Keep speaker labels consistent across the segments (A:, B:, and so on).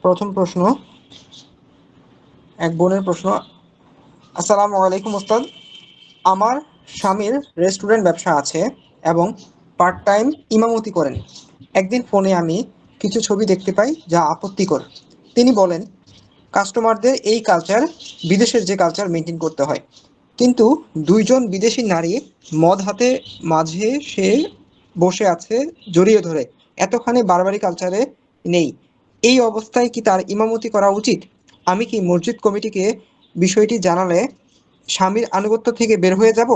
A: প্রথম প্রশ্ন, এক বোনের প্রশ্ন। আসসালামু আলাইকুম ওস্তাদ। আমার স্বামীর রেস্টুরেন্ট ব্যবসা আছে এবং পার্ট টাইম ইমামতি করেন। একদিন ফোনে আমি কিছু ছবি দেখতে পাই যা আপত্তিকর। তিনি বলেন কাস্টমারদের এই কালচার, বিদেশের যে কালচার মেনটেন করতে হয়। কিন্তু দুইজন বিদেশি নারী মদ হাতে মাঝে সে বসে আছে জড়িয়ে ধরে, এতখানি বারবারি কালচারে নেই। এই অবস্থায় কি তার ইমামতি করা উচিত? আমি কি মসজিদ কমিটিকে বিষয়টি জানালে স্বামীর আনুগত্য থেকে বের হয়ে যাব?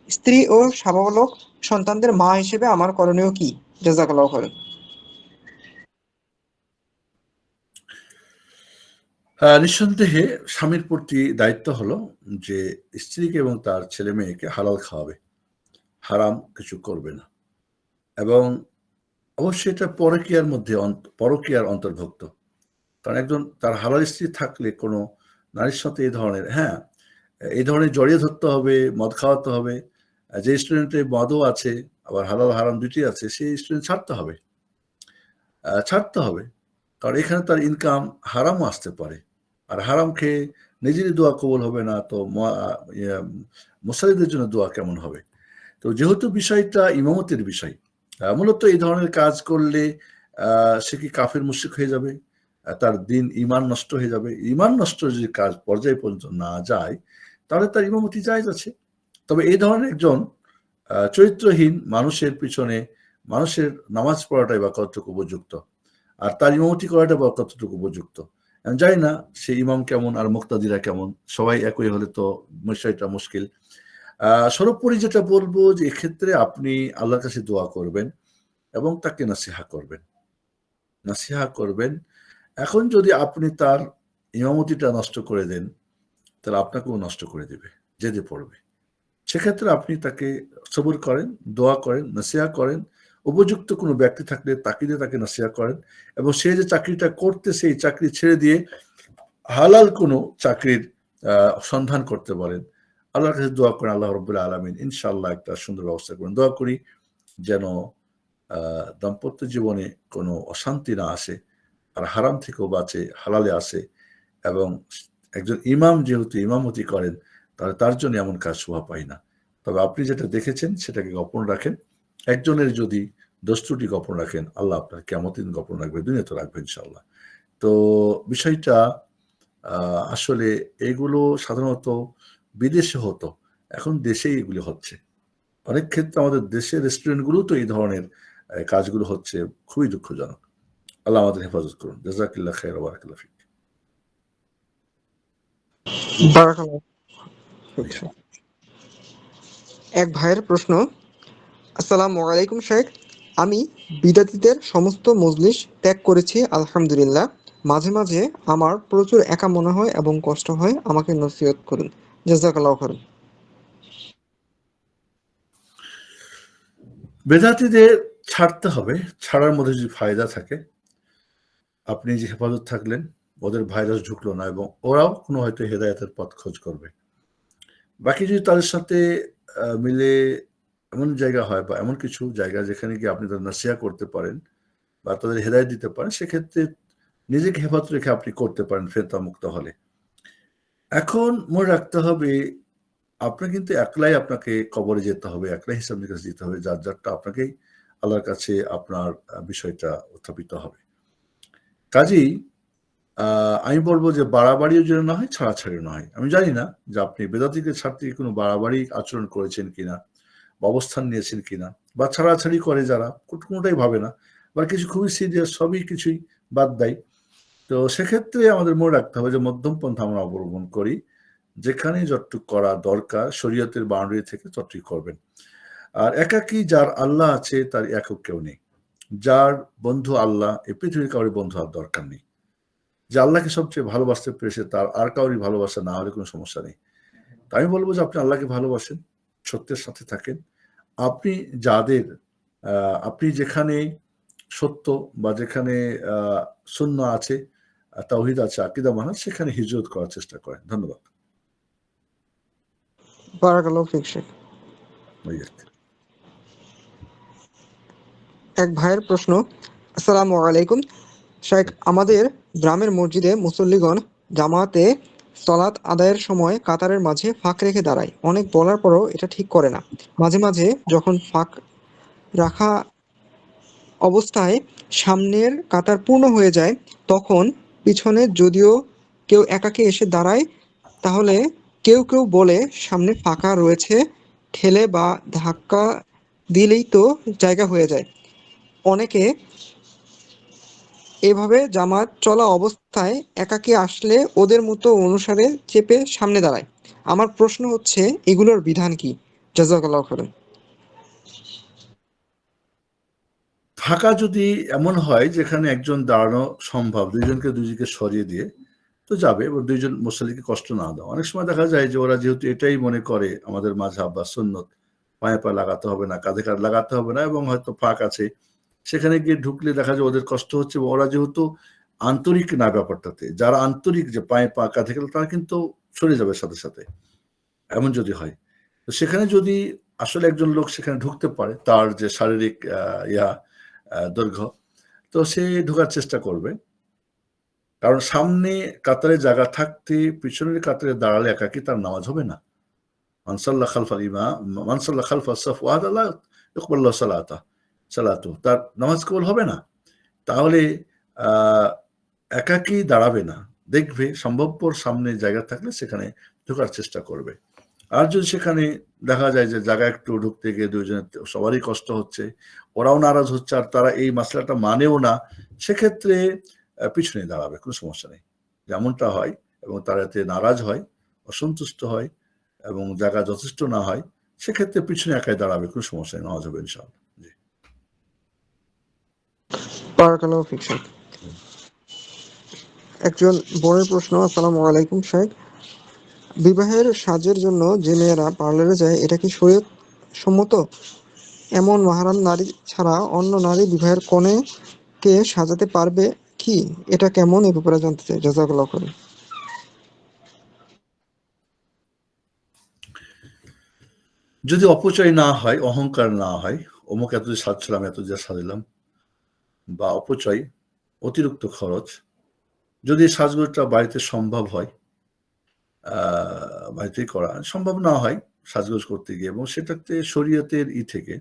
A: স্ত্রী ও সাবালক সন্তানদের মা হিসেবে আমার করণীয় কি? জাযাকাল্লাহু খাইরান।
B: নিঃসন্দেহে স্বামীর প্রতি দায়িত্ব হলো যে স্ত্রীকে এবং তার ছেলে মেয়েকে হালাল খাওয়াবে, হারাম কিছু করবে না। এবং অবশ্যই এটা পরকীয়ার অন্তর্ভুক্ত। কারণ একজন তার হালাল স্ত্রী থাকলে কোনো নারীর সাথে এই ধরনের জড়িয়ে ধরতে হবে, মদ খাওয়াতে হবে। যে রেস্টুরেন্টে মদও আছে আবার হালাল হারাম দুটি আছে, সেই রেস্টুরেন্ট ছাড়তে হবে। কারণ এখানে তার ইনকাম হারামও আসতে পারে। আর হারাম খেয়ে নিজেরই দোয়া কবুল হবে না, তো মুসাল্লিদের জন্য দোয়া কেমন হবে? তো যেহেতু বিষয়টা ইমামতের বিষয়, মূলত এই ধরনের কাজ করলে সে কি কাফের মুশরিক হয়ে যাবে? তার দিন ইমান নষ্ট হয়ে যাবে। ইমান নষ্ট যদি কাজ পর্যায়ে পর্যন্ত না যায়, তাহলে তার ইমামতি জায়েজ আছে। তবে এই ধরনের একজন চরিত্রহীন মানুষের পিছনে মানুষের নামাজ পড়াটাই বা কতটুকু উপযুক্ত, আর তার ইমামতি করাটা বা কতটুকু উপযুক্ত আমি জানি না। সে ইমাম কেমন আর মুক্তাদিরা কেমন, সবাই একই হলে তো বিষয়টা মুশকিল। সর্বোপরি যেটা বলবো যে এক্ষেত্রে আপনি আল্লাহর কাছে দোয়া করবেন এবং তাকে নাসিহা করবেন। এখন যদি আপনি তার ইমামতিটা নষ্ট করে দেন, তাহলে আপনাকেও নষ্ট করে দেবে, যেতে পড়বে। সেক্ষেত্রে আপনি তাকে সবর করেন, দোয়া করেন, নাসিহা করেন। উপযুক্ত কোনো ব্যক্তি থাকলে তাকে নাসিহা করেন, এবং সে যে চাকরিটা করতে সেই চাকরি ছেড়ে দিয়ে হালাল কোনো চাকরির সন্ধান করতে পারেন। আল্লাহর কাছে দোয়া করেন, আল্লাহ রাব্বুল আলামিন ইনশাআল্লাহ একটা সুন্দর ব্যবস্থা করেন। দোয়া করি যেন দাম্পত্য জীবনে কোনো অশান্তি না আসে, আর হারাম থেকেও বাঁচে, হালালে আসে। এবং একজন ইমাম যেহেতু ইমামতি করেন, তাহলে তার জন্য এমন কাজ শোভা পায় না। তবে আপনি যেটা দেখেছেন সেটাকে গোপন রাখেন। একজনের যদি দোষ ত্রুটি গোপন রাখেন, আল্লাহ আপনার কিয়ামতের দিন গোপন রাখবে, দুনিয়াতে রাখবে ইনশাআল্লাহ। তো বিষয়টা আসলে এগুলো সাধারণত বিদেশে হতো, এখন দেশেই এগুলি হচ্ছে। অনেক ক্ষেত্রে আমাদের দেশের রেস্টুরেন্টগুলো তো এই ধরনের কাজগুলো হচ্ছে, খুবই দুঃখজনক। আল্লাহ আমাদের হেফাজত করুন। জাযাকিল্লাহ খাইর ওয়া বারাকাল্লাহু ফিক।
A: বারাকাল্লাহ ফিক শেখ। এক ভাইয়ের প্রশ্ন। আসসালামু আলাইকুম শেখ। আমি বিদাতীদের সমস্ত মজলিস ত্যাগ করেছি আলহামদুলিল্লাহ। মাঝে মাঝে আমার প্রচুর একা মনে হয় এবং কষ্ট হয়, আমাকে নসিহত করুন। জাযাকাল্লাহু খাইরান।
B: বেদাতীদের ছাড়তে হবে। ছাড়ার মধ্যে যদি ফায়দা থাকে, আপনি যে হেফাজত থাকলেন, ওদের ভাইরাস ঢুকলো না এবং ওরাও কোনো হয়তো হেদায়েতের পথ খোঁজ করবে। বাকি যদি তাদের সাথে মিলে এমন জায়গা হয় বা এমন কিছু জায়গা যেখানে গিয়ে আপনি তাদের নসিহা করতে পারেন বা তাদের হেদায়েত দিতে পারেন, সেক্ষেত্রে নিজেকে হেফাজত রেখে আপনি করতে পারেন ফেতনা মুক্ত হলে। এখন মনে রাখতে হবে, আপনার কিন্তু আপনাকে কবরে যেতে হবে, একলাই হিসাব নিকাশ দিতে হবে, যারটা আপনাকেই আল্লাহর কাছে আপনার বিষয়টা উত্থাপিত হবে। কাজেই আমি বলবো যে বাড়াবাড়িও যেন না হয়, ছাড়াছাড়িও না হয়। আমি জানি না যে আপনি বেদাতীকে ছাড়তে গিয়ে কোনো বাড়াবাড়ি আচরণ করেছেন কিনা বা অবস্থান নিয়েছেন কিনা, বা ছাড়াছাড়ি করে যারা কোনোটাই ভাবে না, বা কিছু খুবই সিরিয়াস, সবই কিছুই বাদ দেয়। তো সেক্ষেত্রে আমাদের মনে রাখতে হবে যে মধ্যম পন্থা আমরা অবলম্বন করি। যেখানে যতটুকু করা দরকার শরীয়তের বাউন্ডারি থেকে ততটুকু করবেন। আর একাকী যার আল্লাহ আছে তার একক কেউ নেই। যার বন্ধু আল্লাহ, এই পৃথিবীর কাউরি বন্ধু আর দরকার নেই। যে আল্লাহকে সবচেয়ে ভালোবাসতে পেরেছে, তার আর কাউরি ভালোবাসা না হলে কোনো সমস্যা নেই। তাই আমি বলবো যে আপনি আল্লাহকে ভালোবাসেন, সত্যের সাথে থাকেন। আপনি যাদের আপনি যেখানে সত্য বা যেখানে সুন্নাহ আছে, তাওহীদ আছে, আকীদা মানা, সেখানে হিজরত করার চেষ্টা করেন। ধন্যবাদ।
A: বারাকাল্লাহু ফিক শেখ। এক ভাইয়ের প্রশ্ন। আসসালামু আলাইকুম শেখ। আমাদের গ্রামের মসজিদে মুসল্লিগণ জামাতে সলাত আদায়ের সময় কাতারের মাঝে ফাঁক রেখে দাঁড়ায়। অনেক বলার পরও এটা ঠিক করে না। মাঝে মাঝে যখন ফাঁক রাখা অবস্থায় সামনের কাতার পূর্ণ হয়ে যায়, তখন পিছনে যদিও কেউ একাকী এসে দাঁড়ায়, তাহলে কেউ কেউ বলে সামনে ফাঁকা রয়েছে, ঠেলে বা ধাক্কা দিলেই তো জায়গা হয়ে যায়। অনেকে এভাবে জামাত চলা অবস্থায় একাকী আসলে ওদের মতো অনুসারে চেপে সামনে দাঁড়ায়। আমার প্রশ্ন হচ্ছে, এগুলোর বিধান কি? জাযাকাল্লাহু খাইরান।
B: ফাঁকা যদি এমন হয় যেখানে একজন দাঁড়ানো সম্ভব, দুইজনকে দুইদিকে সরিয়ে দিয়ে তো যাবে, এবং দুইজন মুসল্লিকে কষ্ট না দেওয়া। অনেক সময় দেখা যায় যে ওরা যেহেতু এটাই মনে করে আমাদের মাযহাব বা সুন্নত, পায়ে পা লাগাতে হবে না, কাঁধে কাঁধ লাগাতে হবে না, এবং হয়তো ফাঁক আছে, সেখানে গিয়ে ঢুকলে দেখা যায় ওদের কষ্ট হচ্ছে, এবং ওরা যেহেতু আন্তরিক না ব্যাপারটাতে, যারা আন্তরিক যে পায়ে পা কাঁধে গেলে তারা কিন্তু সরে যাবে সাথে সাথে, এমন যদি হয়। তো সেখানে যদি আসলে একজন লোক সেখানে ঢুকতে পারে, তার যে শারীরিক দৈর্ঘ্য, তো সে ঢোকার চেষ্টা করবে। কারণ সামনে কাতারে জায়গা থাকতে পিছনের কাতারে দাঁড়ালে একাকী তার নামাজ হবে না। মান সাল্লা খালফা সাফ ওয়াহদা লা ইউকবালু লাহু সালাতুহু, তার নামাজ কবুল হবে না। তাহলে একাকী দাঁড়াবে না, দেখবে সম্ভবপর সামনে জায়গা থাকলে সেখানে ঢোকার চেষ্টা করবে। আর যদি সেখানে দেখা যায় যে জায়গা একটু ঢুকতে গিয়ে দুইজনের সবারই কষ্ট হচ্ছে, ওরাও নারাজ হচ্ছে, আর তারা এই মাসলাটা মানেও না, সেক্ষেত্রে পিছনে দাঁড়াবে, কোনো সমস্যা নেই। যেমনটা হয়, এবং তারা এতে নারাজ হয়, অসন্তুষ্ট হয়, এবং জায়গা যথেষ্ট না হয়, সেক্ষেত্রে পিছনে একাই দাঁড়াবে, কোনো সমস্যা নেই, নামাজ হবে ইনশাআল্লাহ। জি।
A: বারাকাল্লাহু ফিক শাইখ। একজন বোনের প্রশ্ন। আসসালামু আলাইকুম শাইখ। বিবাহের সাজের জন্য যে মেয়েরা পার্লারে যায়, এটা কি শরীয়ত সম্মত? এমন মাহরাম নারী ছাড়া অন্য নারী বিবাহের কনেকে সাজাতে পারবে কি? এটা কেমন, এ ব্যাপারে জানতে চাই। জাযাকাল্লাহু খাইরান।
B: যদি অপচয় না হয়, অহংকার না হয়, অমুক এত দিয়ে সাজছিলাম, এত দিয়ে সাজিলাম, বা অপচয়, অতিরিক্ত খরচ, যদি সাজগোজটা বাড়িতে সম্ভব হয়, বাড়িতেই করা সম্ভব না হয় সাজগোজ করতে গিয়ে, এবং সেটাতে শরীয়তের থেকে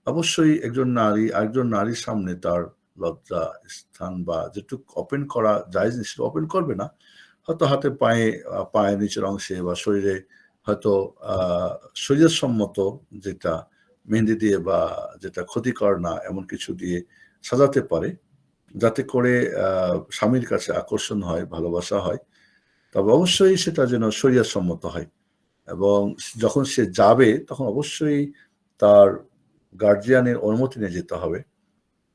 B: অবশ্যই একজন নারী আরেকজন নারীর সামনে তার লজ্জা স্থান বা যেটুকু ওপেন করা যায় সেটা ওপেন করবে না। হয়তো হাতে পায়ে, পায়ের নিচের অংশে বা শরীরে হয়তো শরীরসম্মত যেটা মেহেন্দি দিয়ে বা যেটা ক্ষতিকর না এমন কিছু দিয়ে সাজাতে পারে, যাতে করে স্বামীর কাছে আকর্ষণ হয়, ভালোবাসা হয়। তবে অবশ্যই সেটা যেন শরীয়তসম্মত হয়, এবং যখন সে যাবে তখন অবশ্যই তার গার্জিয়ানের অনুমতি নিয়ে যেতে হবে,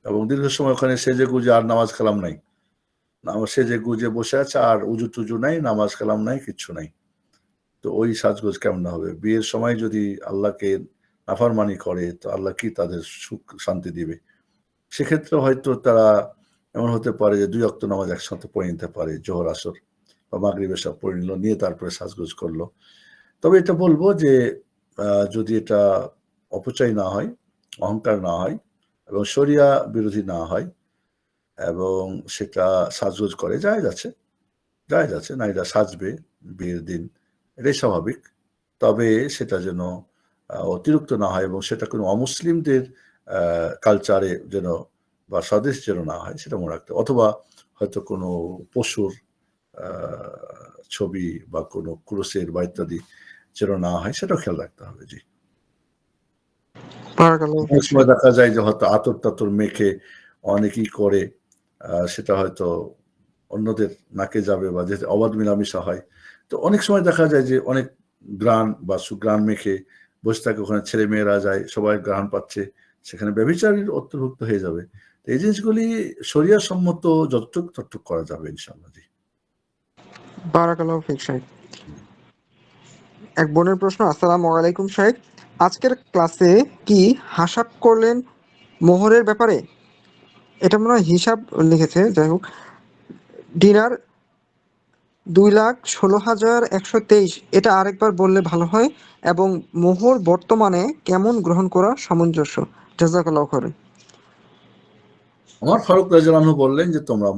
B: এবং দীর্ঘ সময় ওখানে সেজে গুজে আর নামাজ কালাম নাই, সেজে গুজে বসে আছে, আর উজু টুজু নাই, নামাজ কালাম নাই, কিচ্ছু নাই। তো ওই সাজগোজ কেমন হবে? বিয়ের সময় যদি আল্লাহকে নাফরমানি করে, তো আল্লাহ কি তাদের সুখ শান্তি দিবে? সেক্ষেত্রে হয়তো তারা এমন হতে পারে যে 2 ওয়াক্ত নামাজ একসাথে পড়ে নিতে পারে, জোহর আসর বা মাগরিব এশা পড়ে নিল, নিয়ে তারপরে সাজগোজ করলো। তবে এটা বলব যে যদি এটা অপচয় না হয়, অহংকার না হয়, এবং শরিয়া বিরোধী না হয়, এবং সেটা সাজগোজ করে, জায়েজ আছে, জায়েজ আছে, নারীরা সাজবে বিয়ের দিন, এটাই স্বাভাবিক। তবে সেটা যেন অতিরিক্ত না হয়, এবং সেটা কোনো অমুসলিমদের কালচারে যেন বা স্বদেশ যেন না হয়, সেটা মনে রাখতে, অথবা হয়তো কোনো পশুর ছবি বা কোনো ক্রুশের বা ইত্যাদি যেন না হয়, সেটাও খেয়াল রাখতে হবে। জি।
A: বারাকাল্লাহু
B: অনেক
A: ফিক
B: সময়
A: শাইখ।
B: দেখা যায় যে হয়তো আতর টাতর মেখে অনেকেই করে, সেটা হয়তো অন্যদের নাকে যাবে, বা যে অবাধ মেলামেশা হয়। তো অনেক সময় দেখা যায় যে অনেক ঘ্রাণ বা সুঘ্রাণ মেখে বসে থাকে, ওখানে ছেলে মেয়েরা যায়, সবাই ঘ্রাণ পাচ্ছে, সেখানে ব্যভিচারীর অন্তর্ভুক্ত হয়ে যাবে। তো এই জিনিসগুলি শরিয়া সম্মত যতটুক ততটুক করা যাবে ইনশাআল্লাহ। জি।
A: বারাকাল্লাহু ফিক শাইখ। এক বোনের প্রশ্ন। আসসালামু আলাইকুম শাইখ। আজকের ক্লাসে কি হাসাব করলেন মোহরের ব্যাপারে? এটা মনে হয় হিসাব লিখেছে, যাই হোক। ডিনার 2,16,123, এটা আরেকবার বললে ভালো হয়। এবং মোহর বর্তমানে কেমন গ্রহণ করা সামঞ্জস্য? জাযাকাল্লাহু খাইরান।
B: আমার ফারুক রাদিয়াল্লাহু আনহু বললেন যে তোমরা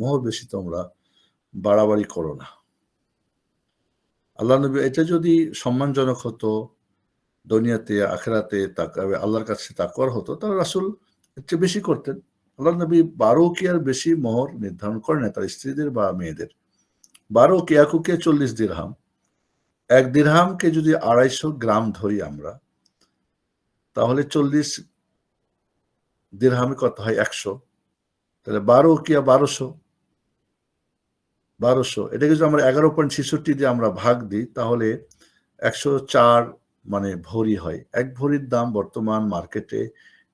B: মোহর বেশি তোমরা বাড়াবাড়ি করো না। আল্লাহ নবী এটা যদি সম্মানজনক হতো, দুনিয়াতে আখিরাতে আল্লাহর কাছে তাকওয়ার হতো, তাহলে রাসূল এর চেয়ে বেশি করতেন। আল্লাহ নবী 12 উকিয়ার বেশি মোহর নির্ধারণ করেন নাই তার স্ত্রীদের বা মেয়েদের। 12 উকিয়া, 1 উকিয়া 40 দিরহাম। 1 দিরহামকে যদি 250 গ্রাম ধরি আমরা, তাহলে 40 দিরহামে কত হয়? 100। তাহলে 12 উকিয়া 1200। 1200 এটাকে যদি আমরা 11.66 দিয়ে আমরা ভাগ দিই, তাহলে 104 মানে ভরি হয়। 1 ভরির দাম বর্তমান মার্কেটে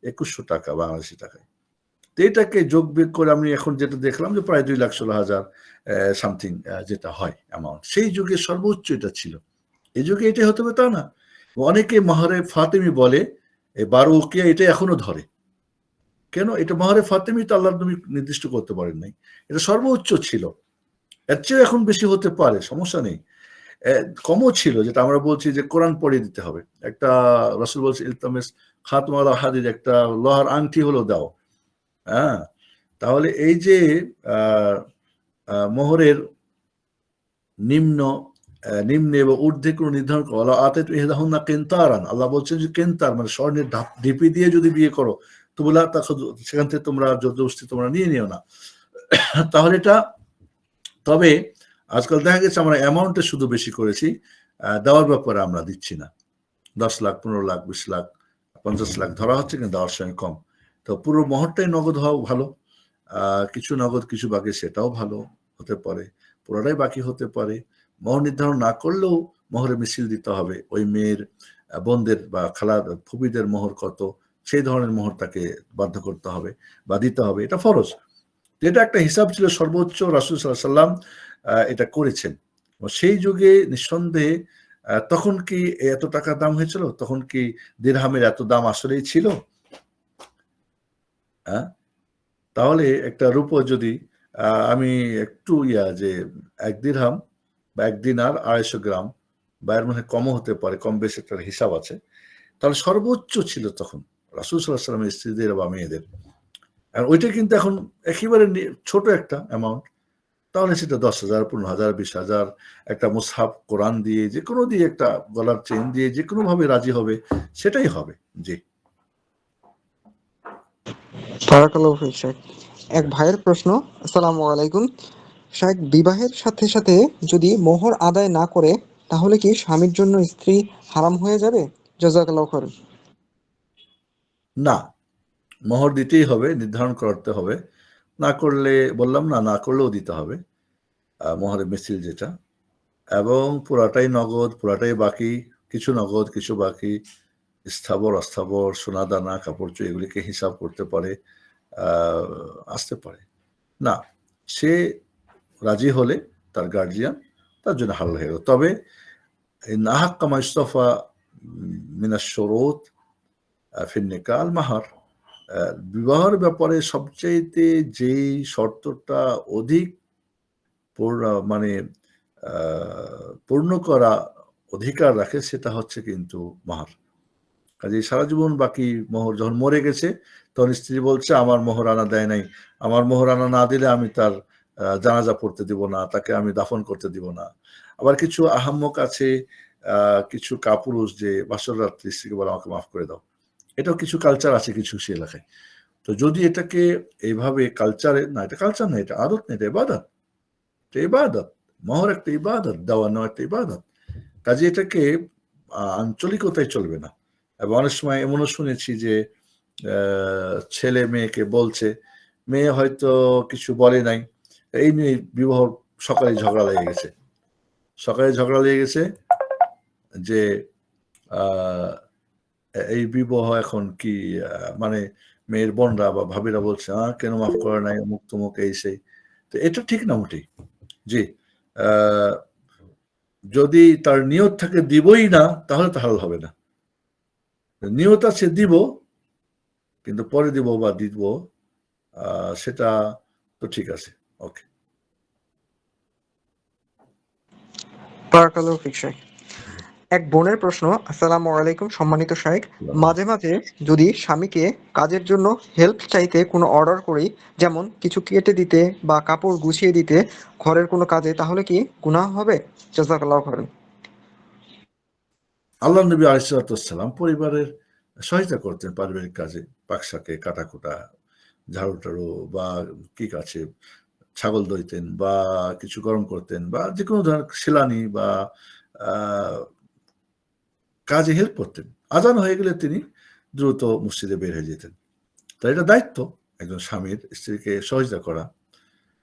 B: 2100 টাকা বাংলাদেশী টাকায়। তো এটাকে যোগ বিয়োগ করে আমি এখন যেটা দেখলাম যে প্রায় 2,16,000 সামথিং যেটা হয় অ্যামাউন্ট। সেই যুগে সর্বোচ্চ এটা ছিল। এই যুগে এটাই হতে হবে তা না। অনেকে মাহরে ফাতেমি বলে, এই 12 উকিয়া এটা এখনো ধরে। কেন? এটা মাহরে ফাতেমি তো আল্লাহর নবী নির্দিষ্ট করতে পারেন নাই। এটা সর্বোচ্চ ছিল। এর চেয়েও এখন বেশি হতে পারে, সমস্যা নেই। কমও ছিল, যেটা আমরা বলছি যে কোরআন পড়িয়ে দিতে হবে। একটা রাসূল বলছে ইলতামিস খাতাম আলা হাদিদ, একটা লোহার আংটি হলো দাও। হ্যাঁ? তাহলে এই যে আ আ মোহরের নিম্ন নিম্নে এবং ঊর্ধ্বে কোনো নির্ধারণ করো। ওয়ালা আতাইতু ইহদাহুন্না কিনতারান, আল্লাহ বলছেন যে কিনতার মানে স্বর্ণের ঢিপি দিয়ে যদি বিয়ে করো, তো লা তাখুযু, সেখান থেকে তোমরা জবরদস্তি তোমরা নিয়ে নিও না। তাহলে এটা, তবে আজকাল দেখা গেছে আমরা অ্যামাউন্টে শুধু বেশি করেছি, দেওয়ার ব্যাপারে আমরা দিচ্ছি না। 10 লাখ, 15 লাখ, 20 লাখ, 50 লাখ ধরা হচ্ছে, কিন্তু দেওয়ার সময় কম। তো পুরো মহরটাই নগদ হওয়া ভালো। কিছু নগদ কিছু বাকি, সেটাও ভালো হতে পারে। পুরোটাই বাকি হতে পারে। মোহর নির্ধারণ না করলেও মোহরে মিছিল দিতে হবে। ওই মেয়ের বোনদের বা খালা ফুফিদের মোহর কত, সেই ধরনের মোহর তাকে বাধ্য করতে হবে বা দিতে হবে। এটা ফরজ। এটা একটা হিসাব ছিল সর্বোচ্চ, রাসূল সাল্লাল্লাহু আলাইহি ওয়াসাল্লাম এটা করেছেন। সেই যুগে নিঃসন্দেহে তখন কি এত টাকা দাম হয়েছিল? তখন কি দিরহামের এত দাম আসলেই ছিল? হ্যাঁ? তাহলে একটা রূপো যদি আমি একটু যে ১ দিরহাম বা ১ দিনার ২৫০ গ্রাম বা এর মধ্যে কমও হতে পারে, কম বেশি একটা হিসাব আছে। তাহলে সর্বোচ্চ ছিল তখন রাসূল সাল্লাল্লাহু আলাইহি ওয়াসাল্লামের স্ত্রীদের বা মেয়েদের। আর ওইটা কিন্তু এখন একেবারে ছোট একটা অ্যামাউন্ট। তাহলে সেটা 10,000, 15,000, 20,000, একটা মুসহাফ কোরআন দিয়ে, যেকোনো দিয়ে, একটা গলার চেইন দিয়ে যেকোনোভাবে রাজি হবে, সেটাই হবে। জি।
A: বারাকাল্লাহু ফিক শাইখ। এক ভাইয়ের প্রশ্ন। আসসালামু আলাইকুম শাইখ, বিবাহের সাথে সাথে যদি মোহর আদায় না করে, তাহলে কি স্বামীর জন্য স্ত্রী হারাম হয়ে যাবে? জাযাকাল্লাহু খাইর।
B: না, মোহর দিতেই হবে, নির্ধারণ করতে হবে। না করলে, বললাম না, না করলেও দিতে হবে। মোহরের মিছিল যেটা, এবং পুরাটাই নগদ, পুরাটাই বাকি, কিছু নগদ, কিছু বাকি, স্থাবর, অস্থাবর, সোনাদানা, কাপড়-চোপড় এগুলিকে হিসাব করতে পারে, আ আসতে পারে। না, সে রাজি হলে তার গার্ডিয়ান তার জন্য হালাল হয়ে গেল। তবে ইন আহাক্কা মা ইউস্তাফা মিনাশ শুরুত ফিন নিকাহ আল মাহার। বিবাহের ব্যাপারে সবচাইতে যেই শর্তটা অধিক মানে আ পূর্ণ করা অধিকার রাখে, সেটা হচ্ছে কিন্তু মাহার। কাজেই সারা জীবন বাকি মোহর, যখন মরে গেছে তখন স্ত্রী বলছে আমার মোহর আনা দেয় নাই। আমার মোহর আনা না দিলে আমি তার জানাজা পড়তে দিব না, তাকে আমি দাফন করতে দিব না। আবার কিছু আহাম্মক আছে, আ কিছু কাপুরুষ যে বাসর রাত্রে স্ত্রীকে বলে আমাকে মাফ করে দাও। এটাও কিছু কালচার আছে কিছু কিছু এলাকায়। তো যদি এটাকে এইভাবে কালচারে, না এটা কালচার না, এটা আদত না, এটা ইবাদত। এটা ইবাদত। মোহর একটা ইবাদত, দেওয়া নেওয়া একটা ইবাদত। কাজে এটাকে আঞ্চলিকতায় চলবে না। এবং অনেক সময় এমনও শুনেছি যে ছেলে মেয়েকে বলছে, মেয়ে হয়তো কিছু বলে নাই। এই নিয়ে বিবাহ, সকালে ঝগড়া লেগে গেছে। সকালে ঝগড়া লেগে গেছে যে আ এই বিবাহ এখন কি, মানে মেয়ের বোনরা বা ভাবিরা বলছে, কেন মাফ করে নাই?" অমুক-তমুক, এই সেই। তো এটা ঠিক না মোটেই। জি। আ যদি তার নিয়ত থাকে দিবই না, তাহলে তো হালাল হবে না। নিয়ত আছে দিব, কিন্তু পরে দিব বা দিব, আ সেটা তো ঠিক আছে। ওকে।
A: বারাকাল্লাহু ফিক শাইখ। এক বোনের প্রশ্ন। আসসালামু আলাইকুম সম্মানিত শাইখ। মাঝে মাঝে যদি স্বামীকে কাজের জন্য হেল্প চাইতে কোনো অর্ডার করি, যেমন কিছু কেটে দিতে বা কাপড় গুছিয়ে দিতে ঘরের কোনো কাজে, তাহলে কি গুনাহ হবে? জাযাকাল্লাহু খাইরান।
B: আল্লাহ নবী আলাইহিসসালাম পরিবারের সহায়তা করতেন পারিবারিক কাজে, পাকশাকে, কাটাকুটা, ঝাড়ু টাড়ু বা কি আছে, ছাগল দইতেন বা কিছু গরম করতেন বা যে কোনো ধরনের সেলানি বা কাজে হেল্প করতেন। আজান হয়ে গেলে তিনি দ্রুত মসজিদে বের হয়ে যেতেন। তাই এটা দায়িত্ব একজন স্বামীর স্ত্রীকে সহযোগিতা করা।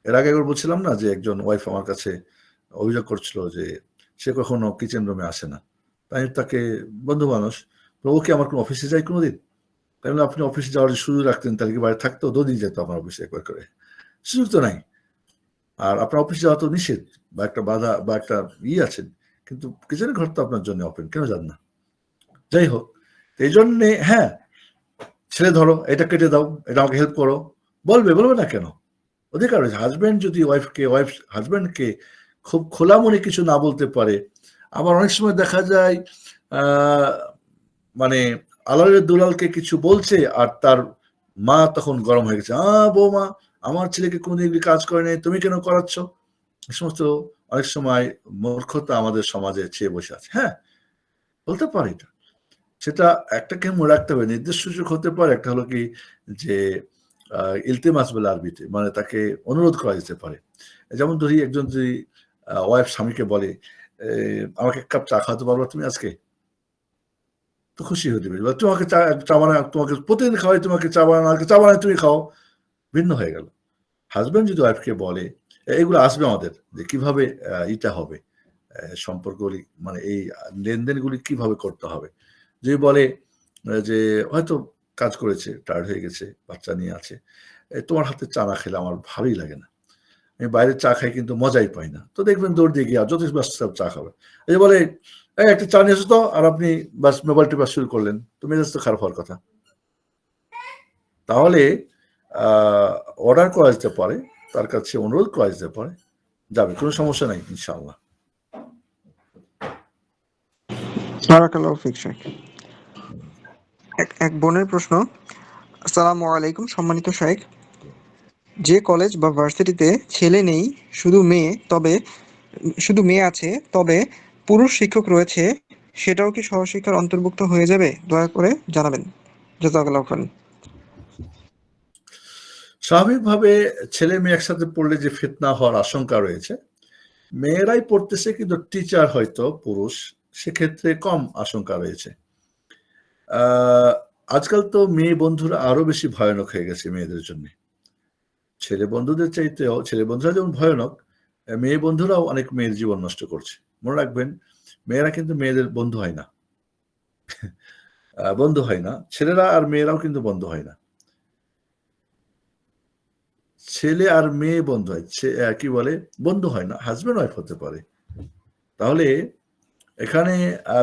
B: এর আগে একবার বলছিলাম না যে একজন ওয়াইফ আমার কাছে অভিযোগ করছিল যে সে কখনো কিচেন রুমে আসে না। তাই তাকে, বন্ধু মানুষ, ও কি আমার কোনো অফিসে যায় কোনোদিন? তাই বলে আপনি অফিসে যাওয়ার সুযোগ রাখতেন, তাহলে কি বাইরে থাকতো? দৌড়িয়ে যেত আমার অফিসে একবার করে। সুযোগ তো নাই। আর আপনার অফিসে যাওয়া তো নিষেধ বা একটা বাধা বা একটা আছেন। কিন্তু কিচেনের ঘর তো আপনার জন্য ওপেন। কেন যান না? যাই হোক, এই জন্যে হ্যাঁ, ছেলে ধরো, এটা কেটে দাও, এটা আমাকে হেল্প করো। বলবে না কেন? অধিকার আছে। হাজব্যান্ড যদি ওয়াইফ হাজব্যান্ডকে খুব খোলা মনে কিছু না বলতে পারে, আবার অনেক সময় দেখা যায় মানে আলালের দুলালকে কিছু বলছে আর তার মা তখন গরম হয়ে গেছে। বৌমা, আমার ছেলেকে কোনদিন এগুলি কাজ করে নাই, তুমি কেন করাচ্ছ? এ সমস্ত অনেক সময় মূর্খতা আমাদের সমাজে চেয়ে বসে আছে। হ্যাঁ, বলতে পারে এটা। সেটা একটাকে মনে রাখতে হবে, নির্দিষ্ট সুযোগ হতে পারে। একটা হলো কি যে ইলতেমাস বলে আরবিতে, মানে তাকে অনুরোধ করা যেতে পারে। যেমন ধরি একজন যদি ওয়াইফ স্বামীকে বলে, আমাকে এক কাপ চা খাওয়াতে পারবা তুমি আজকে? তো খুশি হয়ে যাবে। বা তোমাকে চা বানায়, তোমাকে প্রতিদিন খাওয়াই, তোমাকে চা বানানো, আজকে চা বানায় তুমি খাও। ভিন্ন হয়ে গেল। হাসব্যান্ড যদি ওয়াইফকে বলে, এগুলো আসবে আমাদের যে কিভাবে ইটা হবে, সম্পর্কগুলি মানে এই লেনদেনগুলি কিভাবে করতে হবে। যদি বলে যে হয়তো কাজ করেছে, টায়ার্ড হয়ে গেছে, বাচ্চা নিয়ে আছে, তোমার হাতে চা না খেলে আমার ভালোই লাগে না, আমি বাইরে চা খাই কিন্তু মজাই পাই না, তো দেখবেন দৌড় দিয়ে গিয়ে যথেষ্ট ব্যস্ত সব চা খাবে। এই যে বলে, একটা চা নিয়ে এসো তো, আর আপনি বাস মোবাইল টিপা শুরু করলেন, তো মেজাজ তো খারাপ হওয়ার কথা। তাহলে অর্ডার করা যেতে পারে, তার কাছে অনুরোধ করা যেতে পারে, যাবে, কোনো সমস্যা নাই ইনশাআল্লাহ।
A: বারাকাল্লাহু ফিক শাইখ। এক বোনের প্রশ্ন। আসসালামু আলাইকুম সম্মানিত শাইখ। যে কলেজ বা ভার্সিটিতে ছেলে নেই, শুধু মেয়ে আছে, তবে পুরুষ শিক্ষক রয়েছে, সেটাও কি সহশিক্ষার অন্তর্ভুক্ত হয়ে যাবে? দয়া করে জানাবেন। জাযাকাল্লাহু খাইরান।
B: স্বাভাবিকভাবে ছেলে মেয়ে একসাথে পড়লে যে ফিতনা হওয়ার আশঙ্কা রয়েছে, মেয়েরাই পড়তেছে কিন্তু টিচার হয়তো পুরুষ, সেক্ষেত্রে কম আশঙ্কা রয়েছে। আজকাল তো মেয়ে বন্ধুরা আরো বেশি ভয়ানক হয়ে গেছে মেয়েদের জন্য। ছেলে বন্ধুদের চাইতেও, ছেলে বন্ধুরা যেমন ভয়ানক, মেয়ে বন্ধুরাও অনেক মেয়ের জীবন নষ্ট করছে। মনে রাখবেন, মেয়েরা কিন্তু মেয়েদের বন্ধু হয় না। বন্ধু হয় না। ছেলেরা আর মেয়েরাও কিন্তু বন্ধু হয় না। ছেলে আর মেয়ে বন্ধু হয়, কি বলে, বন্ধু হয় না, হাজব্যান্ড ওয়াইফ হতে পারে। তাহলে এখানে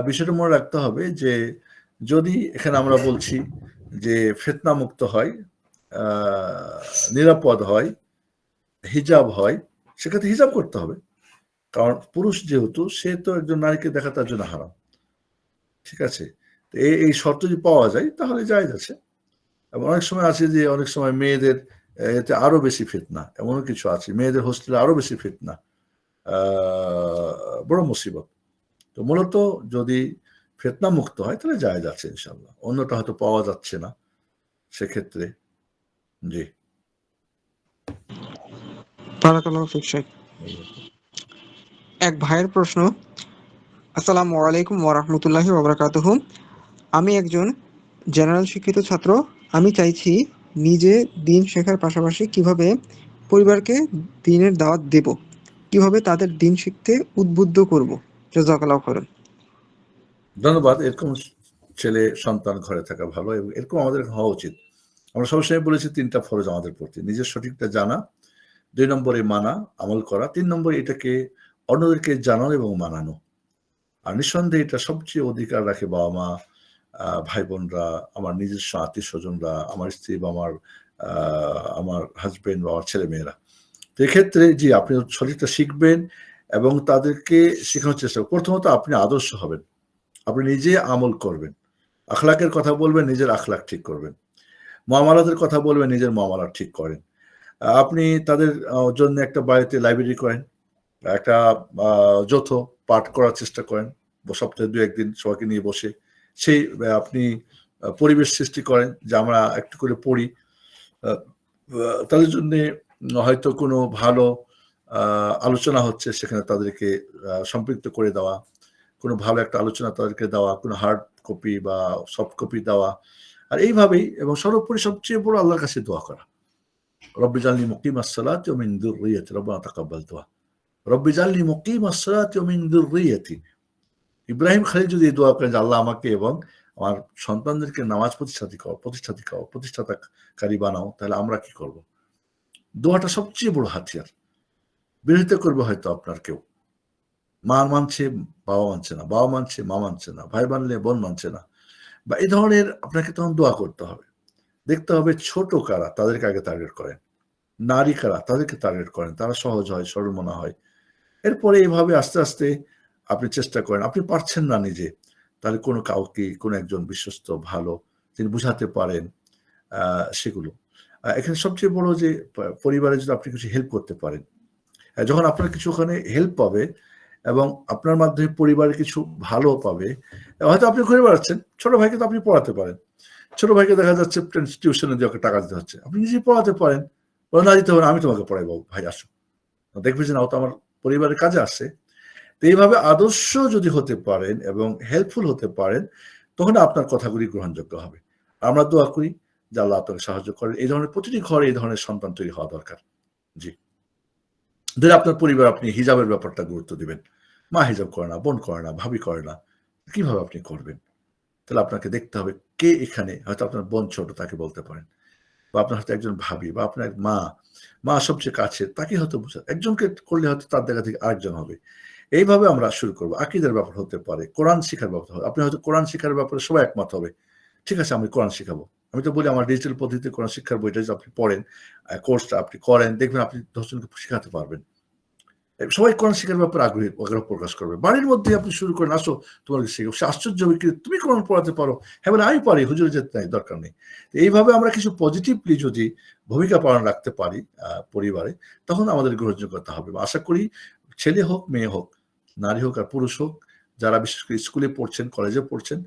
B: বিষয়টা মনে রাখতে হবে যে যদি এখানে আমরা বলছি যে ফিতনা মুক্ত হয়, নিরাপদ হয়, হিজাব হয়, সেক্ষেত্রে হিজাব করতে হবে। কারণ পুরুষ যেহেতু, সে তো একজন নারীকে দেখা তার জন্য হারাম। ঠিক আছে? এই শর্ত যদি পাওয়া যায় তাহলে জায়েজ আছে। এবং অনেক সময় আছে যে অনেক সময় মেয়েদের এতে আরো বেশি ফিতনা, এমনও কিছু আছে মেয়েদের হোস্টেলে আরো বেশি ফিতনা, বড় মুসিবত। তো মূলত যদি ফিতনা মুক্ত হয় তাহলে জায়েজ আছে ইনশাআল্লাহ। অন্যটা হয়তো পাওয়া যাচ্ছে না, সেক্ষেত্রে জি।
A: বারাকাল্লাহু ফিক শাইখ। এক ভাইয়ের প্রশ্ন। আসসালামু আলাইকুম ওয়া রাহমাতুল্লাহি ওয়া বারাকাতুহু। আমি একজন জেনারেল শিক্ষিত ছাত্র। আমি চাইছি নিজে দ্বীন শেখার পাশাপাশি কিভাবে পরিবারকে দ্বীনের দাওয়াত দেব? কিভাবে তাদের দ্বীন শিখতে উদ্বুদ্ধ করব? জাযাকাল্লাহু খাইরান।
B: ধন্যবাদ। এরকম ছেলে সন্তান ঘরে থাকা ভালো এবং এরকম আমাদের হওয়া উচিত। আমরা সবসময় বলেছি ৩ টা ফরজ আমাদের প্রতি। নিজের সঠিকটা জানা, ২ নম্বরে মানা, আমল করা, ৩ নম্বরে এটাকে অন্যদেরকে জানানো এবং মানানো। আর নিঃসন্দেহে এটা সবচেয়ে অধিকার রাখে বাবা-মা, ভাই-বোনরা, আমার নিজস্ব আত্মীয়স্বজনরা, আমার স্ত্রী বা আমার হাসব্যান্ড বা আমার ছেলেমেয়েরা। তো এক্ষেত্রে জি, আপনি সঠিকটা শিখবেন এবং তাদেরকে শেখানোর চেষ্টা করবেন। প্রথমত আপনি আদর্শ হবেন। আপনি নিজে আমল করবেন, আখলাকের কথা বলবেন, নিজের আখলাক ঠিক করবেন, মুআমালাতের কথা বলবেন, নিজের মুআমালা ঠিক করেন। আপনি তাদের জন্য একটা বাড়িতে লাইব্রেরি করেন, একটা যৌথ পাঠ করার চেষ্টা করেন, সপ্তাহে ২-১ দিন সবাইকে নিয়ে বসে সেই আপনি পরিবেশ সৃষ্টি করেন যে আমরা একটু করে পড়ি। তাদের জন্যে হয়তো কোনো ভালো আলোচনা হচ্ছে, সেখানে তাদেরকে সম্পৃক্ত করে দেওয়া, কোনো ভালো একটা আলোচনা তাদেরকে দেওয়া, কোনো হার্ড কপি বা সফট কপি দেওয়া। আর এইভাবেই, এবং সর্বোপরি সবচেয়ে বড় আল্লাহর কাছে দোয়া করা, রব্বি জালনি মুকিমাস সালাতি ওয়া মিন যুররিয়াতি রব্বানা তাকাব্বাল দুআ, রব্বি জালনি মুকিমাস সালাতি ওয়া মিন যুররিয়াতি। ইব্রাহিম খালিল যদি এই দোয়া করেন যে আল্লাহ আমাকে এবং আমার সন্তানদেরকে নামাজ প্রতিষ্ঠাতাকারী বানাও, তাহলে আমরা কি করব? দোয়াটা সবচেয়ে বড় হাতিয়ার। বিরোধিতা করবে হয়তো আপনার কেউ, মা মানছে বাবা মানছে না, বাবা মানছে মা মানছে না, ভাই মানলে বোন মানছে না, বা এই ধরনের আপনাকে তখন দোয়া করতে হবে। দেখতে হবে ছোট কারা, তাদেরকে আগে টার্গেট করেন, নারী কারা, তাদেরকে টার্গেট করেন, তারা সহজ হয়, সরল মনে হয়। এরপরে এইভাবে আস্তে আস্তে আপনি চেষ্টা করেন। আপনি পারছেন না নিজে, তাহলে কোনো কাউকে, কোনো একজন বিশ্বস্ত ভালো যিনি বুঝাতে পারেন, সেগুলো। এখানে সবচেয়ে বড় যে পরিবারে যদি আপনি কিছু হেল্প করতে পারেন, যখন আপনার কিছু ওখানে হেল্প পাবে এবং আপনার মাধ্যমে পরিবারের কিছু ভালো পাবে, হয়তো আপনি ঘুরে বেড়াচ্ছেন, ছোট ভাইকে তো আপনি পড়াতে পারেন, ছোট ভাইকে দেখা যাচ্ছে টিউশনে দিয়ে ওকে টাকা দিতে হচ্ছে, আপনি নিজেই পড়াতে পারেন, না দিতে হবে, আমি তোমাকে পড়াই বাবু, ভাই আসো, দেখবে যে না ও তো আমার পরিবারের কাজে আসছে। তো এইভাবে আদর্শ যদি হতে পারেন এবং হেল্পফুল হতে পারেন, তখন আপনার কথাগুলি গ্রহণযোগ্য হবে। আমরা দোয়া করি যে আল্লাহ আপনাকে সাহায্য করেন, এই ধরনের প্রতিটি ঘরে এই ধরনের সন্তান তৈরি হওয়া দরকার। জি, ধরে আপনার পরিবার, আপনি হিজাবের ব্যাপারটা গুরুত্ব দিবেন, মা হিজাব করে না, বোন করে না, ভাবি করে না, কিভাবে আপনি করবেন? তাহলে আপনাকে দেখতে হবে কে এখানে, হয়তো আপনার বোন ছোট, তাকে বলতে পারেন, বা আপনার হয়তো একজন ভাবি বা আপনার মা সবচেয়ে কাছে, তাকে হয়তো বোঝা, একজনকে করলে হয়তো তার দেখা থেকে আরেকজন হবে। এইভাবে আমরা শুরু করবো। আকীদার ব্যাপার হতে পারে, কোরআন শিখার ব্যাপার হবে, আপনি হয়তো কোরআন শিখার ব্যাপারে সবাই একমত হবে, ঠিক আছে আমি কোরআন শিখাবো। আমি তো বলি আমার ডিজিটাল পদ্ধতিতে কোরআন শিক্ষার বইটা যদি আপনি পড়েন, কোর্সটা আপনি করেন, দেখবেন আপনি ১০ জনকে শিখাতে পারবেন। সবাই কোরআন শিখার ব্যাপারে আগ্রহ প্রকাশ করবে। বাড়ির মধ্যে আপনি শুরু করেন, আসো তোমাকে শিখাবো, সে আশ্চর্য হবে কি তুমি কোরআন পড়াতে পারো, হ্যাঁ বলে আমি পারি, হুজুরে যেতে নাই, দরকার নেই। এইভাবে আমরা কিছু পজিটিভলি যদি ভূমিকা পালন রাখতে পারি পরিবারে, তখন আমাদের গ্রহণযোগ্যতা হবে। আশা করি ছেলে হোক, মেয়ে হোক, নারী হোক আর পুরুষ হোক, যারা বিশেষ করে স্কুলে পড়ছেন, কলেজে পড়ছেন,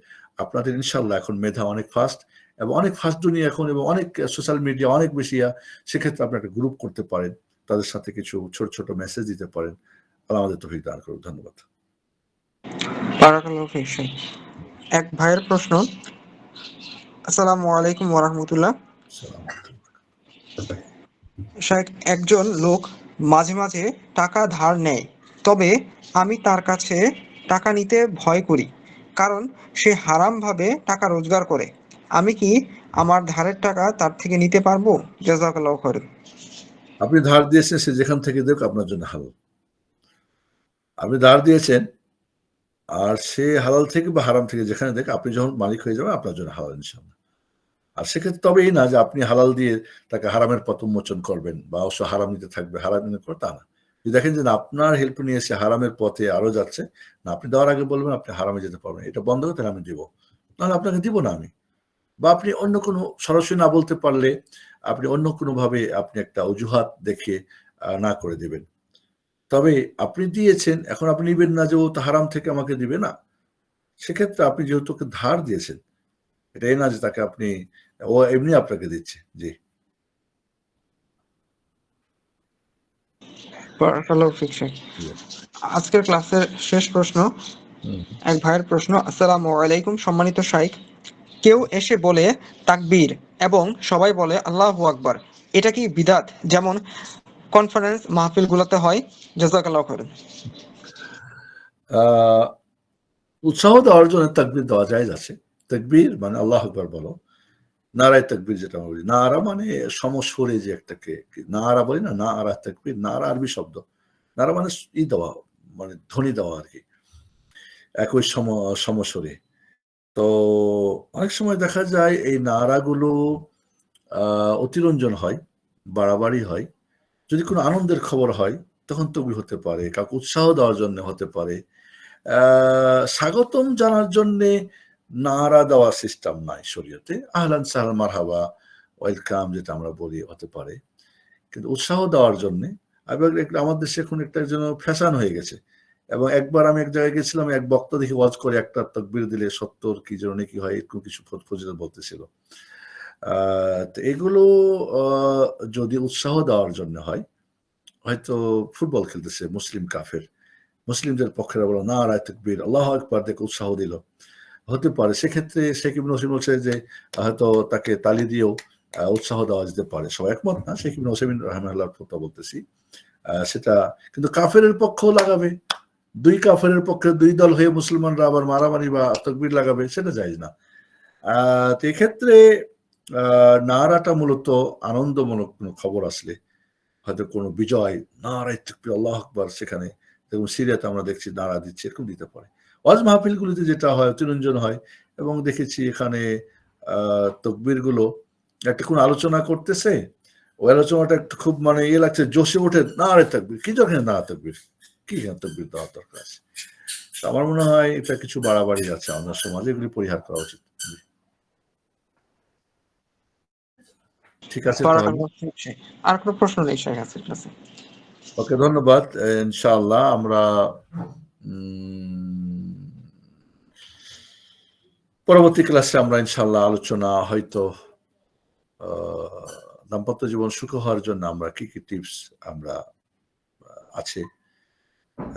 B: আপনাদের ইনশাল্লাহ এখন মেধা অনেক ফাস্ট, এবং অনেক ফাস্ট দুনিয়া এখন, এবং অনেক সোশ্যাল মিডিয়া অনেক বেশি, সেক্ষেত্রে আপনি একটা গ্রুপ করতে পারেন, তাদের সাথে কিছু ছোট ছোট মেসেজ দিতে পারেন। আল্লাহ আমাদের তৌফিক দান করুন। ধন্যবাদ।
A: বারাকাল্লাহু ফিক শাইখ। এক ভাইয়ের প্রশ্ন, আসসালামু আলাইকুম ওয়া রাহমাতুল্লাহ। শাইখ, একজন লোক মাঝে মাঝে টাকা ধার নেয়, তবে আমি তার কাছে টাকা নিতে ভয় করি, কারণ সে হারামভাবে টাকা রোজগার করে। আমি কি আমার ধারের টাকা তার থেকে নিতে পারবো? জাযাকাল্লাহু খাইরান।
B: আপনি ধার দিয়েছেন, সে যেখান থেকে দেখ আপনার জন্য হালাল। আপনি ধার দিয়েছেন, আর সে হালাল থেকে বা হারাম থেকে যেখানে দেখ, আপনি যখন মালিক হয়ে যাবেন আপনার জন্য হালাল ইনশাআল্লাহ। আর সেক্ষেত্রে তবে এই না যে আপনি হালাল দিয়ে তাকে হারামের পথ উন্মোচন করবেন বা অবশ্য হারাম নিতে থাকবে, হারাম নিতে করে তা না। যদি দেখেন যে না আপনার হেল্প নিয়ে এসে হারামের পথে আরো যাচ্ছে, না আপনি দেওয়ার আগে বলবেন আপনি হারামে যেতে পারবেন, এটা বন্ধ করে তাহলে আমি দিব, নাহলে আপনাকে দিব না আমি। বা আপনি অন্য কোনো, সরাসরি না বলতে পারলে আপনি অন্য কোনোভাবে আপনি একটা অজুহাত দেখে না করে দিবেন। তবে আপনি দিয়েছেন, এখন আপনি নিবেন না যে ও তো হারাম থেকে আমাকে দিবে না। সেক্ষেত্রে আপনি যেহেতু ওকে ধার দিয়েছেন, এটাই না যে তাকে আপনি, ও এমনি আপনাকে দিচ্ছে। জি।
A: বারাকাল্লাহু ফিক শাইখ। আজকের ক্লাসের শেষ প্রশ্ন, এক ভাইয়ের প্রশ্ন, আসসালামু আলাইকুম সম্মানিত শাইখ, কেউ এসে বলে তাকবীর এবং সবাই বলে আল্লাহু আকবার, এটা কি বিদআত যেমন কনফারেন্স মাহফিলগুলোতে হয়? জাযাকাল্লাহু খাইরান।
B: উৎসাহ দেওয়ার জন্য তাকবীর দেওয়া জায়েজ আছে। তাকবীর মানে আল্লাহু আকবার বলো, নারায়ে তাকবীর যেটা আমরা বলি, নারা মানে সমস্বরে যে একটাকে, নারা বলি না, নারা তাকবীর, নারা আরবি শব্দ, নারা মানে দেওয়া, মানে ধ্বনি দেওয়া আর কি, একই সমস্বরে। তো অনেক সময় দেখা যায় এই নারাগুলো অতিরঞ্জন হয়, বাড়াবাড়ি হয়। যদি কোনো আনন্দের খবর হয় তখন তাকবীর হতে পারে, কাউকে উৎসাহ দেওয়ার জন্য হতে পারে, স্বাগতম জানার জন্যে নারা দেওয়ার সিস্টেম নাই শরীয়তে। আহলান সাহলান মারহাবা, ওয়েলকাম যেটা আমরা বলি হতে পারে। কিন্তু উৎসাহ দেওয়ার জন্যে আমাদের দেশে এখন একটা যেন ফ্যাশন হয়ে গেছে। এবং একবার আমি এক জায়গায় গেছিলাম, এক বক্তা দেখি ওয়াজ করে একটা তাকবীর দিলে ৭০ কি যেন নাকি হয়, এরকম কিছু ফজিলত বলতেছিল। তো এগুলো যদি উৎসাহ দেওয়ার জন্য হয়, হয়তো ফুটবল খেলতেছে মুসলিম কাফের, মুসলিমদের পক্ষেরা বলো নারায়ে তাকবীর, আল্লাহু আকবার দেখে উৎসাহ দিল, হতে পারে। সেক্ষেত্রে শেখ ইবনে উসাইমিন বলছে যে হয়তো তাকে তালি দিয়েও উৎসাহ দেওয়া যেতে পারে। সবাই একমত না, শেখ ইবনে উসাইমিন রাহিমাহুল্লাহর কথা বলতেছি। সেটা কিন্তু কাফেরের পক্ষেও লাগাবে, দুই কাফেরের পক্ষে দুই দল হয়ে মুসলমানরা আবার মারামারি বা তাকবীর লাগাবে, সেটা জায়েজ না। তো এক্ষেত্রে নারাটা মূলত আনন্দমূলক কোনো খবর আসলে, হয়তো কোনো বিজয়, নারায়ে তাকবীর, আল্লাহু আকবার, সেখানে যেমন সিরিয়াতে আমরা দেখছি নারা দিচ্ছে, এরকম দিতে পারে। ওয়াজ মাহফিলগুলিতে যেটা হয় তিরঞ্জন হয়, এবং দেখেছি এখানে তকবীরগুলো একটা কোনো আলোচনা করতেছে, ওই আলোচনাটা একটু খুব মানে ইয়ে লাগছে, জোশে ওঠে, নারায়ে তাকবীর, কি দরকার নারা তাকবীর, কি তাকবীর দেওয়ার দরকার আছে? তো আমার মনে হয় এটা কিছু বাড়াবাড়ি আছে আমাদের সমাজে, এগুলি পরিহার করা উচিত। ঠিক আছে তাহলে।
A: বারাকাল্লাহু ফিক শেখ। আর কোনো প্রশ্ন নেই শেখ হাসির কাছে।
B: ওকে, ধন্যবাদ। ইনশাআল্লাহ আমরা উম, পরবর্তী ক্লাসে আমরা ইনশাআল্লাহ আলোচনা হয়তো দাম্পত্য জীবন সুখ হওয়ার জন্য আমরা কি কি টিপস আমরা আছে,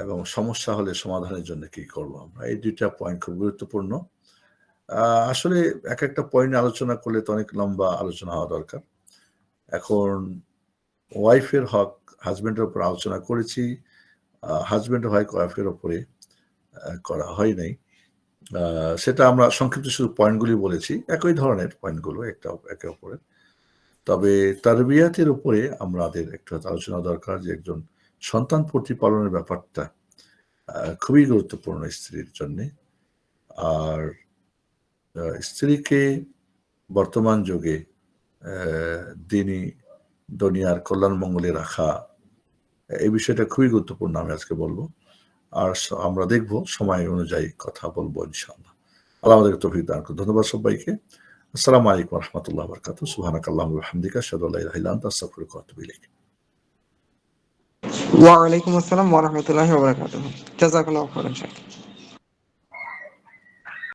B: এবং সমস্যা হলে সমাধানের জন্য কি করব আমরা, এই দুইটা পয়েন্ট খুব গুরুত্বপূর্ণ। আসলে এক একটা পয়েন্ট আলোচনা করলে তো অনেক লম্বা আলোচনা হওয়া দরকার। এখন ওয়াইফের হক হাজবেন্ডের উপর আলোচনা করেছি, হাজবেন্ডের হক ওয়াইফের উপরে করা হয় নাই। সেটা আমরা সংক্ষিপ্ত শুধু পয়েন্টগুলি বলেছি, একই ধরনের পয়েন্টগুলো একটা একে অপরের। তবে তারবিয়াতের উপরে আমাদের একটু আলোচনা দরকার, যে একজন সন্তান প্রতিপালনের ব্যাপারটা খুবই গুরুত্বপূর্ণ স্ত্রীর জন্য। আর স্ত্রীকে বর্তমান যুগে দিনই দুনিয়ার কল্যাণ মঙ্গলে রাখা, এই বিষয়টা খুবই গুরুত্বপূর্ণ আমি আজকে বলবো। আর আমরা দেখব সময় অনুযায়ী কথা বলবো ইনশাআল্লাহ। আল্লাহ আমাদেরকে তৌফিক দান করুন। ধন্যবাদ সবাইকে। আসসালামু আলাইকুম ওয়া রাহমাতুল্লাহি ওয়া বারাকাতুহু। সুবহানাকাল্লাহুম্মা ওয়া বিহামদিকা আশহাদু আল্লা ইলাহা ইল্লা আনতা আস্তাগফিরুকা ওয়া আতুবু ইলাইক।
A: ওয়া আলাইকুম আসসালাম ওয়া রাহমাতুল্লাহি ওয়া বারাকাতুহু। জাযাকাল্লাহু খাইরান শেখ।